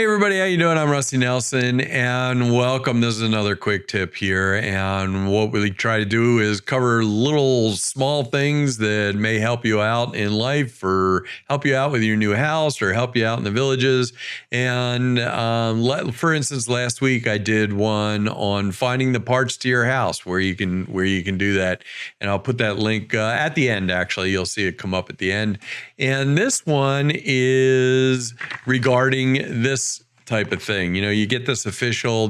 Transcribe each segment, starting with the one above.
Hey everybody, how you doing? I'm Rusty Nelson and welcome. This is another quick tip here, and what we try to do is cover little small things that may help you out in life or help you out with your new house or help you out in the villages. And for instance, last week I did one on finding the parts to your house where you can do that, and I'll put that link at the end. Actually, you'll see it come up at the end. And this one is regarding this type of thing. You know, you get these official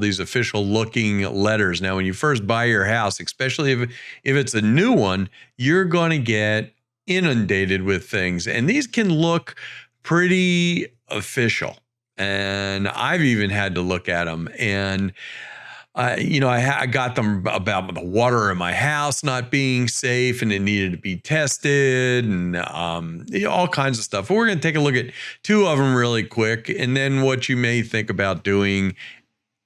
looking letters. Now, when you first buy your house, especially if it's a new one, you're going to get inundated with things. And these can look pretty official. And I've even had to look at them. And I got them about the water in my house not being safe and it needed to be tested and all kinds of stuff. But we're going to take a look at two of them really quick, and then what you may think about doing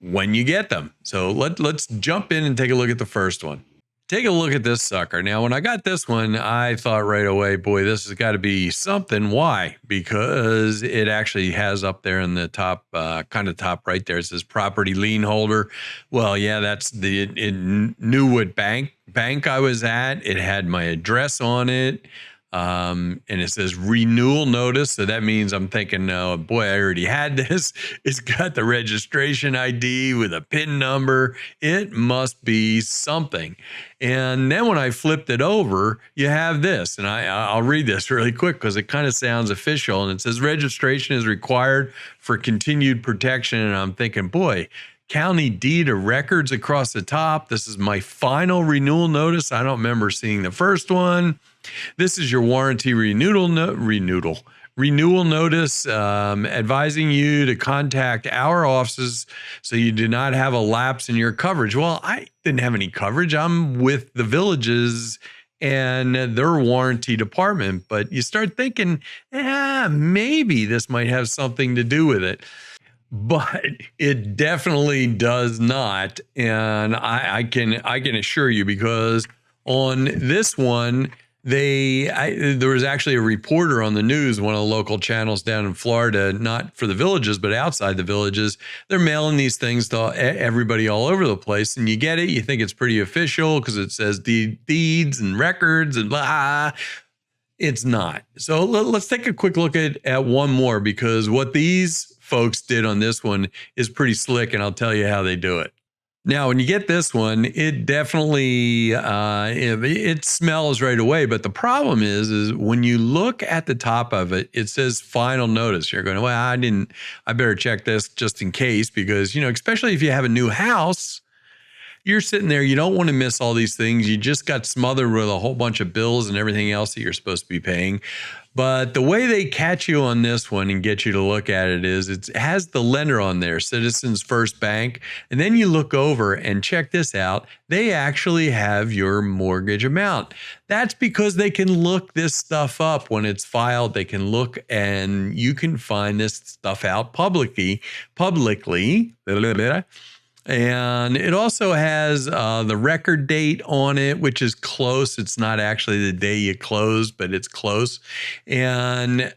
when you get them. So let's jump in and take a look at the first one. Take a look at this sucker. Now, when I got this one, I thought right away, boy, this has got to be something. Why? Because it actually has up there in the top, kind of top right there, it says property lien holder. Well, yeah, that's knew what bank I was at. It had my address on it. And it says renewal notice. So that means I'm thinking, oh boy, I already had this. It's got the registration ID with a PIN number. It must be something. And then when I flipped it over, you have this, and I'll read this really quick because it kind of sounds official. And it says registration is required for continued protection. And I'm thinking, boy, county deed of records across the top. This is my final renewal notice. I don't remember seeing the first one. This is your warranty renewal notice, advising you to contact our offices so you do not have a lapse in your coverage. Well, I didn't have any coverage. I'm with the villages and their warranty department. But you start thinking, maybe this might have something to do with it. But it definitely does not. And I can assure you, because on this one, there was actually a reporter on the news, one of the local channels down in Florida, not for the villages, but outside the villages. They're mailing these things to everybody all over the place. And you get it. You think it's pretty official because it says deeds and records and blah. It's not. So let's take a quick look at one more, because what these folks did on this one is pretty slick, and I'll tell you how they do it. Now, when you get this one, it definitely, it smells right away. But the problem is when you look at the top of it, it says final notice. You're going, well, I better check this just in case, because, especially if you have a new house, you're sitting there, you don't want to miss all these things. You just got smothered with a whole bunch of bills and everything else that you're supposed to be paying. But the way they catch you on this one and get you to look at it is it has the lender on there, Citizens First Bank. And then you look over and check this out. They actually have your mortgage amount. That's because they can look this stuff up when it's filed. They can look and you can find this stuff out publicly. And it also has the record date on it, which is close. It's not actually the day you closed, but it's close. And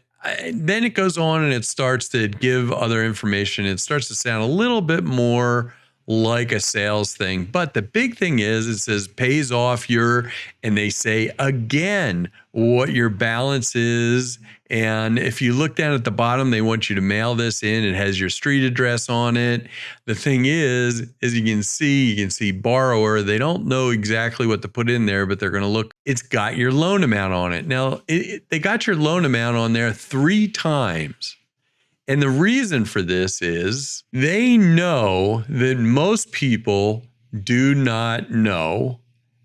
then it goes on and it starts to give other information. It starts to sound a little bit more like a sales thing. But the big thing is it says pays off and they say again what your balance is. And if you look down at the bottom, they want you to mail this in. It has your street address on it. The thing is, as you can see borrower. They don't know exactly what to put in there, but they're going to look. It's got your loan amount on it. Now, they got your loan amount on there 3 times. And the reason for this is they know that most people do not know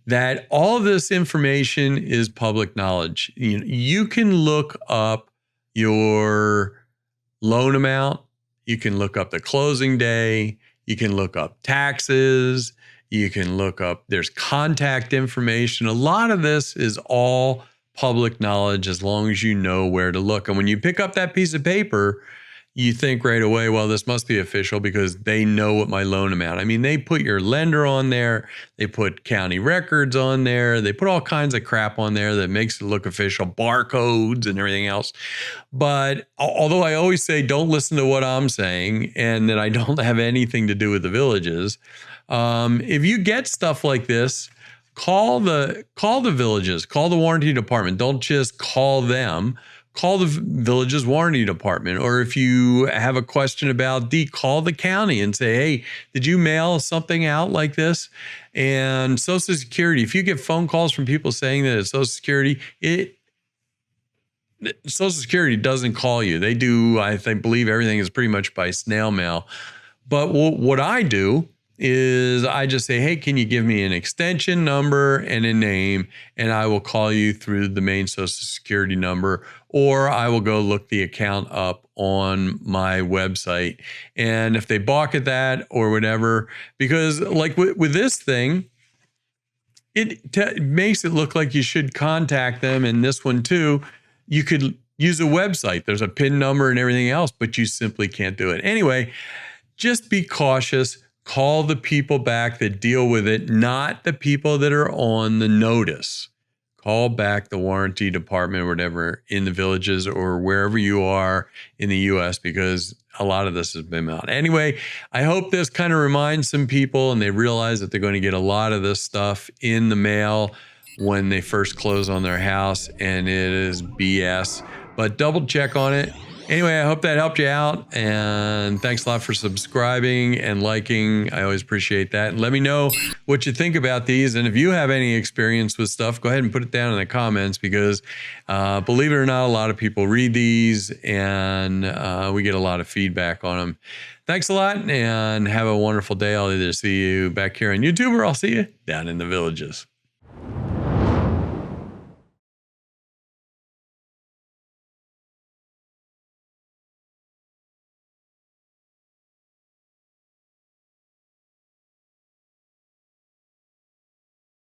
that all this information is public knowledge. You can look up your loan amount. You can look up the closing day. You can look up taxes. You can look up, there's contact information. A lot of this is all public knowledge as long as you know where to look. And when you pick up that piece of paper, you think right away, well, this must be official because they know what my loan amount. I mean, they put your lender on there, they put county records on there, they put all kinds of crap on there that makes it look official, barcodes and everything else. But although I always say don't listen to what I'm saying and that I don't have anything to do with the villages, if you get stuff like this, call the villages, call the warranty department. Don't just call them. Call the village's warranty department. Or if you have a question about call the county and say, hey, did you mail something out like this? And Social Security, if you get phone calls from people saying that it's Social Security, Social Security doesn't call you. They do, I believe everything is pretty much by snail mail. But what I do is I just say, hey, can you give me an extension number and a name, and I will call you through the main Social Security number, or I will go look the account up on my website. And if they balk at that or whatever, because like with this thing, it makes it look like you should contact them. And this one too, you could use a website. There's a PIN number and everything else, but you simply can't do it. Anyway, just be cautious. Call the people back that deal with it, not the people that are on the notice. Call back the warranty department or whatever in the villages or wherever you are in the U.S. because a lot of this has been out. Anyway, I hope this kind of reminds some people and they realize that they're going to get a lot of this stuff in the mail when they first close on their house, and it is BS. But double check on it. Anyway, I hope that helped you out, and thanks a lot for subscribing and liking. I always appreciate that. And let me know what you think about these, and if you have any experience with stuff, go ahead and put it down in the comments because believe it or not, a lot of people read these, and we get a lot of feedback on them. Thanks a lot, and have a wonderful day. I'll either see you back here on YouTube or I'll see you down in the villages.